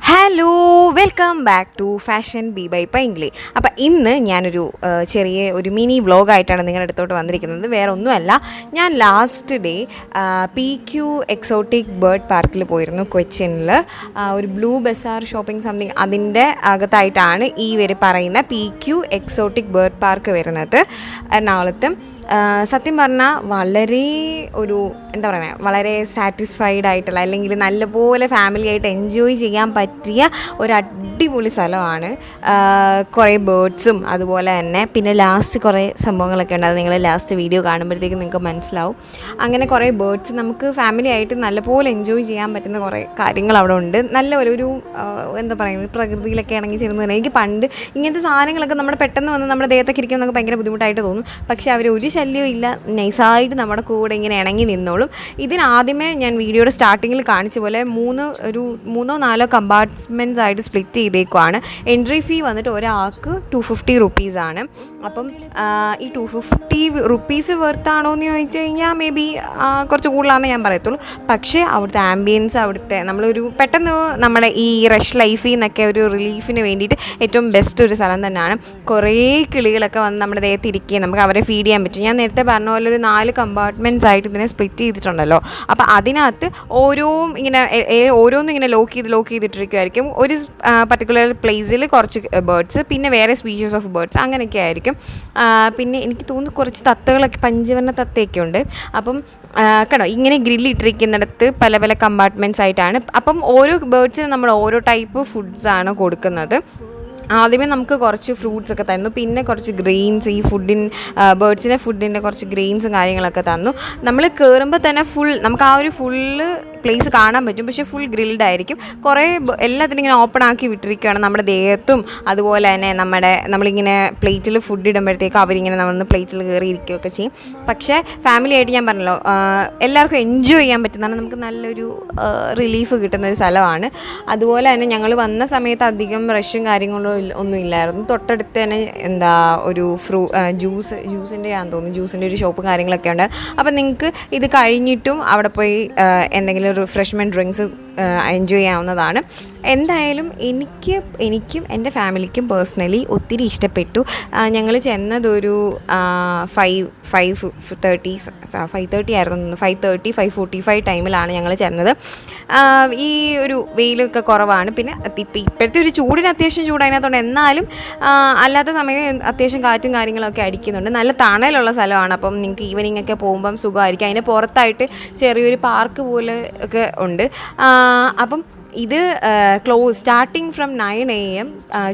Hello, welcome back to fashion B by Painkili. അപ്പം ഇന്ന് ഞാനൊരു ചെറിയ ഒരു മിനി വ്ളോഗായിട്ടാണ് നിങ്ങളുടെ അടുത്തോട്ട് വന്നിരിക്കുന്നത്. വേറെ ഒന്നുമല്ല, ഞാൻ last day PQ exotic bird പാർക്കിൽ പോയിരുന്നു കൊച്ചിനിൽ. ഒരു ബ്ലൂ ബസാർ ഷോപ്പിംഗ് സംതിങ് അതിൻ്റെ അകത്തായിട്ടാണ് ഈ പറയുന്ന PQ എക്സോട്ടിക് ബേർഡ് പാർക്ക് വരുന്നത് എറണാകുളത്തും. സത്യം പറഞ്ഞാൽ വളരെ ഒരു എന്താ പറയുക, വളരെ സാറ്റിസ്ഫൈഡ് ആയിട്ടുള്ള അല്ലെങ്കിൽ നല്ലപോലെ ഫാമിലി ആയിട്ട് എൻജോയ് ചെയ്യാൻ പറ്റിയ ഒരു അടിപൊളി സ്ഥലമാണ്. കുറേ ബേർഡ്സും അതുപോലെ തന്നെ പിന്നെ ലാസ്റ്റ് കുറേ സംഭവങ്ങളൊക്കെ ഉണ്ട്. അത് നിങ്ങൾ ലാസ്റ്റ് വീഡിയോ കാണുമ്പോഴത്തേക്കും നിങ്ങൾക്ക് മനസ്സിലാവും. അങ്ങനെ കുറേ ബേർഡ്സ് നമുക്ക് ഫാമിലി ആയിട്ട് നല്ലപോലെ എൻജോയ് ചെയ്യാൻ പറ്റുന്ന കുറേ കാര്യങ്ങൾ അവിടെ ഉണ്ട്. നല്ല ഒരു എന്താ പറയുന്നത്, പ്രകൃതിയിലൊക്കെ ഇണങ്ങി ചേരുന്നതാണ്. എനിക്ക് പണ്ട് ഇങ്ങനത്തെ സാധനങ്ങളൊക്കെ നമ്മുടെ പെട്ടെന്ന് വന്ന് നമ്മുടെ ദേഹത്തൊക്കെ ഇരിക്കുമ്പോൾ നമുക്ക് ഭയങ്കര ബുദ്ധിമുട്ടായിട്ട് തോന്നും. പക്ഷേ അവർ ഒരു ശല്യവും ഇല്ല, നൈസായിട്ട് നമ്മുടെ കൂടെ ഇങ്ങനെ ഇണങ്ങി നിന്നോളും. ഇതിനാദ്യമേ ഞാൻ വീഡിയോയുടെ സ്റ്റാർട്ടിങ്ങിൽ കാണിച്ച പോലെ മൂന്നോ നാലോ കമ്പാർട്ട്മെൻറ്റ്സ് ആയിട്ട് സ്പ്ലിറ്റ് ചെയ്തേക്കുവാണ്. എൻട്രി ഫീ വന്നിട്ട് ഒരാൾക്ക് 250 റുപ്പീസാണ്. അപ്പം ഈ 250 റുപ്പീസ് വെർത്താണോ എന്ന് ചോദിച്ചു കഴിഞ്ഞാൽ മേ ബി കുറച്ച് കൂടുതലാണെന്ന് ഞാൻ പറയത്തുള്ളൂ. പക്ഷേ അവിടുത്തെ ആംബിയൻസ്, അവിടുത്തെ നമ്മളൊരു പെട്ടെന്ന് നമ്മുടെ ഈ റഷ് ലൈഫിൽ നിന്നൊക്കെ ഒരു റിലീഫിന് വേണ്ടിയിട്ട് ഏറ്റവും ബെസ്റ്റ് ഒരു സ്ഥലം തന്നെയാണ്. കുറേ കിളികളൊക്കെ വന്ന് നമ്മുടെ ദേഹത്ത് ഇരിക്കുകയും നമുക്ക് അവരെ ഫീഡ് ചെയ്യാൻ പറ്റും. ഞാൻ നേരത്തെ പറഞ്ഞ പോലെ ഒരു 4 കമ്പാർട്ട്മെൻറ്റ്സ് ആയിട്ട് ഇതിനെ സ്പ്ലിറ്റ് ചെയ്തിട്ടുണ്ടല്ലോ. അപ്പോൾ അതിനകത്ത് ഓരോന്നും ഇങ്ങനെ ലോക്ക് ചെയ്തിട്ടിരിക്കുമായിരിക്കും. ഒരു പർട്ടിക്കുലർ പ്ലേസിൽ കുറച്ച് ബേർഡ്സ്, പിന്നെ വേറെ സ്പീഷീസ് ഓഫ് ബേർഡ്സ്, അങ്ങനെയൊക്കെ ആയിരിക്കും. പിന്നെ എനിക്ക് തോന്നുന്നു കുറച്ച് തത്തകളൊക്കെ, പഞ്ചവർണ്ണ തത്തയൊക്കെ ഉണ്ട്. അപ്പം കണ്ടോ, ഇങ്ങനെ ഗ്രില്ലിട്ടിരിക്കുന്നിടത്ത് പല പല കമ്പാർട്ട്മെൻറ്റ്സ് ആയിട്ടാണ്. അപ്പം ഓരോ ബേർഡ്സിന് നമ്മൾ ഓരോ ടൈപ്പ് ഫുഡ്സാണ് കൊടുക്കുന്നത്. ആദ്യമേ നമുക്ക് കുറച്ച് ഫ്രൂട്ട്സ് ഒക്കെ തന്നു, പിന്നെ കുറച്ച് ഗ്രെയിൻസ്, ഈ ബേർഡ്സിൻ്റെ ഫുഡിൻ്റെ കുറച്ച് ഗ്രെയിൻസും കാര്യങ്ങളൊക്കെ തന്നു. നമ്മൾ കയറുമ്പോൾ തന്നെ നമുക്ക് ആ ഒരു ഫുള്ള് പ്ലേസ് കാണാൻ പറ്റും. പക്ഷേ ഫുൾ ഗ്രിൽഡ് ആയിരിക്കും. കുറേ എല്ലാത്തിനും ഇങ്ങനെ ഓപ്പൺ ആക്കി വിട്ടിരിക്കുകയാണ്. നമ്മുടെ ദേഹത്തും അതുപോലെ തന്നെ നമ്മളിങ്ങനെ പ്ലേറ്റിൽ ഫുഡ് ഇടുമ്പോഴത്തേക്കും അവരിങ്ങനെ നമ്മൾ പ്ലേറ്റിൽ കയറി ഇരിക്കുകയൊക്കെ ചെയ്യും. പക്ഷേ ഫാമിലി ആയിട്ട് ഞാൻ പറഞ്ഞല്ലോ, എല്ലാവർക്കും എൻജോയ് ചെയ്യാൻ പറ്റുന്നതാണ്. നമുക്ക് നല്ലൊരു റിലീഫ് കിട്ടുന്ന ഒരു സ്ഥലമാണ്. അതുപോലെ തന്നെ ഞങ്ങൾ വന്ന സമയത്ത് അധികം റഷും കാര്യങ്ങളും ഒന്നും ഇല്ലായിരുന്നു. തൊട്ടടുത്ത് തന്നെ ഒരു ജ്യൂസിൻ്റെ ആണെന്ന് തോന്നുന്നു, ജ്യൂസിൻ്റെ ഒരു ഷോപ്പും കാര്യങ്ങളൊക്കെ ഉണ്ട്. അപ്പം നിങ്ങൾക്ക് ഇത് കഴിഞ്ഞിട്ടും അവിടെ പോയി എന്തെങ്കിലും റിഫ്രഷ്മെൻറ്റ് ഡ്രിങ്ക്സ് എൻജോയ് ചെയ്യാവുന്നതാണ്. എന്തായാലും എനിക്കും എൻ്റെ ഫാമിലിക്കും പേഴ്സണലി ഒത്തിരി ഇഷ്ടപ്പെട്ടു. ഞങ്ങൾ ചെന്നതൊരു 5:30 ആയിരുന്നു, 5:45 ടൈമിലാണ് ഞങ്ങൾ ചെന്നത്. ഈ ഒരു വെയിലൊക്കെ കുറവാണ്. പിന്നെ ഇപ്പോഴത്തെ ഒരു ചൂടിന് അത്യാവശ്യം ചൂടതിനകത്തുണ്ട്. എന്നാലും അല്ലാത്ത സമയം അത്യാവശ്യം കാറ്റും കാര്യങ്ങളൊക്കെ അടിക്കുന്നുണ്ട്. നല്ല തണലുള്ള സ്ഥലമാണ്. അപ്പം നിങ്ങൾക്ക് ഈവനിങ് ഒക്കെ പോകുമ്പം സുഖമായിരിക്കും. അതിന് പുറത്തായിട്ട് ചെറിയൊരു പാർക്ക് പോലെ ഒക്കെ ഉണ്ട്. അപ്പം ഇത് സ്റ്റാർട്ടിങ് ഫ്രം 9 AM,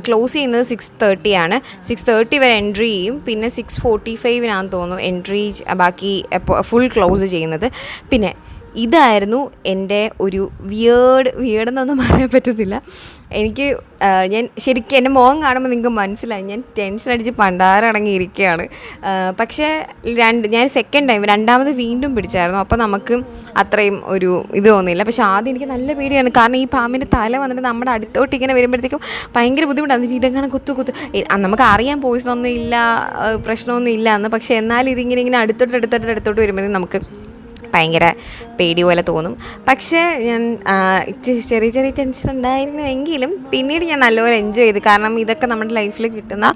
ക്ലോസ് ചെയ്യുന്നത് 6:30 ആണ്. 6:30 വരെ എൻട്രി ചെയ്യും. പിന്നെ 6:45 തോന്നുന്നു എൻട്രി, ബാക്കി ഫുൾ ക്ലോസ് ചെയ്യുന്നത്. പിന്നെ ഇതായിരുന്നു എൻ്റെ ഒരു വിയേർഡെന്നൊന്നും പറയാൻ പറ്റത്തില്ല. ഞാൻ ശരിക്കും എൻ്റെ മുഖം കാണുമ്പോൾ നിങ്ങൾക്ക് മനസ്സിലായി, ഞാൻ ടെൻഷൻ അടിച്ച് പണ്ടാരടങ്ങിയിരിക്കുകയാണ്. പക്ഷേ ഞാൻ രണ്ടാമത് വീണ്ടും പിടിച്ചായിരുന്നു. അപ്പോൾ നമുക്ക് അത്രയും ഒരു ഇത് തോന്നിയില്ല. പക്ഷേ ആദ്യം എനിക്ക് നല്ല പേടിയാണ്. കാരണം ഈ പാമ്പിൻ്റെ തല വന്നിട്ട് നമ്മുടെ അടുത്തോട്ട് ഇങ്ങനെ വരുമ്പോഴത്തേക്കും ഭയങ്കര ബുദ്ധിമുട്ടാണ്. ഇതെങ്ങനെ കുത്തു നമുക്ക് അറിയാൻ പോയിസൊന്നും ഇല്ല, പ്രശ്നമൊന്നും ഇല്ല എന്ന്. പക്ഷേ എന്നാലും ഇതിങ്ങനെ അടുത്തോട്ട് വരുമ്പോഴത്തേക്കും നമുക്ക് ഭയങ്കര പേടി പോലെ തോന്നും. പക്ഷേ ഞാൻ ചെറിയ ടെൻഷൻ ഉണ്ടായിരുന്നുവെങ്കിലും പിന്നീട് ഞാൻ നല്ലപോലെ എൻജോയ് ചെയ്തു. കാരണം ഇതൊക്കെ നമ്മുടെ ലൈഫിൽ കിട്ടുന്ന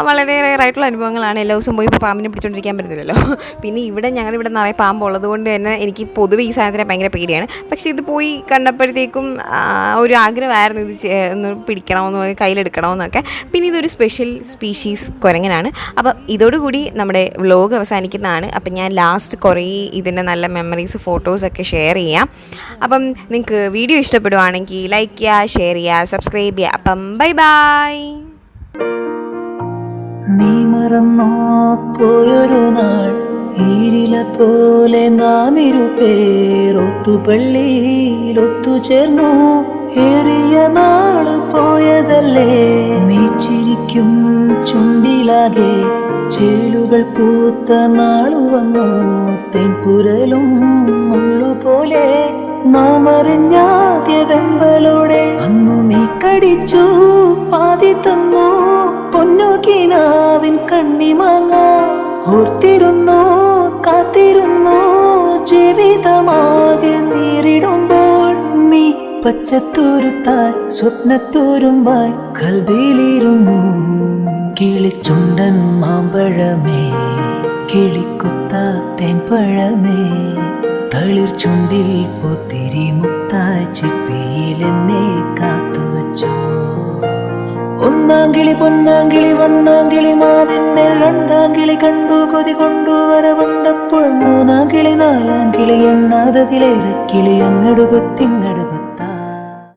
വളരെ റെയറായിട്ടുള്ള അനുഭവങ്ങളാണ്. എല്ലാ ദിവസവും പോയി ഇപ്പോൾ പാമ്പിനെ പിടിച്ചുകൊണ്ടിരിക്കാൻ പറ്റത്തില്ലല്ലോ. പിന്നെ ഞങ്ങളുടെ ഇവിടെ നിറയെ പാമ്പുള്ളത് കൊണ്ട് തന്നെ എനിക്ക് പൊതുവെ ഈ സാധനത്തിനെ ഭയങ്കര പേടിയാണ്. പക്ഷേ ഇത് പോയി കണ്ടപ്പോഴത്തേക്കും ഒരു ആഗ്രഹമായിരുന്നു ഇത് ഒന്ന് പിടിക്കണമെന്ന്, കയ്യിലെടുക്കണമെന്നൊക്കെ. പിന്നെ ഇതൊരു സ്പെഷ്യൽ സ്പീഷീസ് കുരങ്ങനാണ്. അപ്പം ഇതോടുകൂടി നമ്മുടെ വ്ലോഗ് അവസാനിക്കുന്നതാണ്. അപ്പം ഞാൻ ലാസ്റ്റ് കുറേ ഇതിൻ്റെ നല്ല മെമ്മറീസ്, ഫോട്ടോസൊക്കെ ഷെയർ ചെയ്യാം. അപ്പം നിങ്ങൾക്ക് വീഡിയോ ഇഷ്ടപ്പെടുവാണെങ്കിൽ ലൈക്ക് ചെയ്യുക, ഷെയർ ചെയ്യുക, സബ്സ്ക്രൈബ് ചെയ്യുക. അപ്പം ബൈ ബൈ. നീ മറന്നോ പോയൊരു നാൾ, ഈരില പോലെ നാം ഇരുപേർ ഒത്തുപള്ളിയിൽ ഒത്തുചേർന്നു. ഏറിയ നാള് പോയതല്ലേ, നീ ചിരിക്കും ചുണ്ടിലാകെ ചേലുകൾ പൂത്ത നാളു വന്നു. തേൻപുരലും മുള്ളുപോലെ നാം അറിഞ്ഞാദ്യ വെമ്പലോടെ അന്നു നീ കടിച്ചു പാതി തന്നു. പൊന്നുകിനാവിൻ കണ്ണിമാങ്ങ ഓർത്തിരുന്നു, കാത്തിരുന്നു. ജീവിതമാകെ നേരിടുമ്പോൾ നീ പച്ചത്തൂരുത്തായി സ്വപ്നത്തൂരുമ്പായി കൽവിയിലിരുന്നു കിളിച്ചുണ്ടൻ മാമ്പഴമേ കിളിക്കുത്താത്തേൻ പഴമേ തളിർ ചുണ്ടിൽ പൊത്തിരി മുത്തായി ചിപ്പിയിൽ എന്നെ കാത്തുവച്ചോ ഒന്നാങ്കിളി പൊന്നാങ്കിളി വണ്ണാങ്കിളി മാവിന്മേൽ രണ്ടാങ്കിളി കണ്ടു കൊതി കൊണ്ടു വരവുണ്ടപ്പോൾ മൂന്നാങ്കിളി നാലാങ്കിളി എണ്ണാതതിലേറെ കിളി അങ്ങട് കൊത്തിങ്ങട്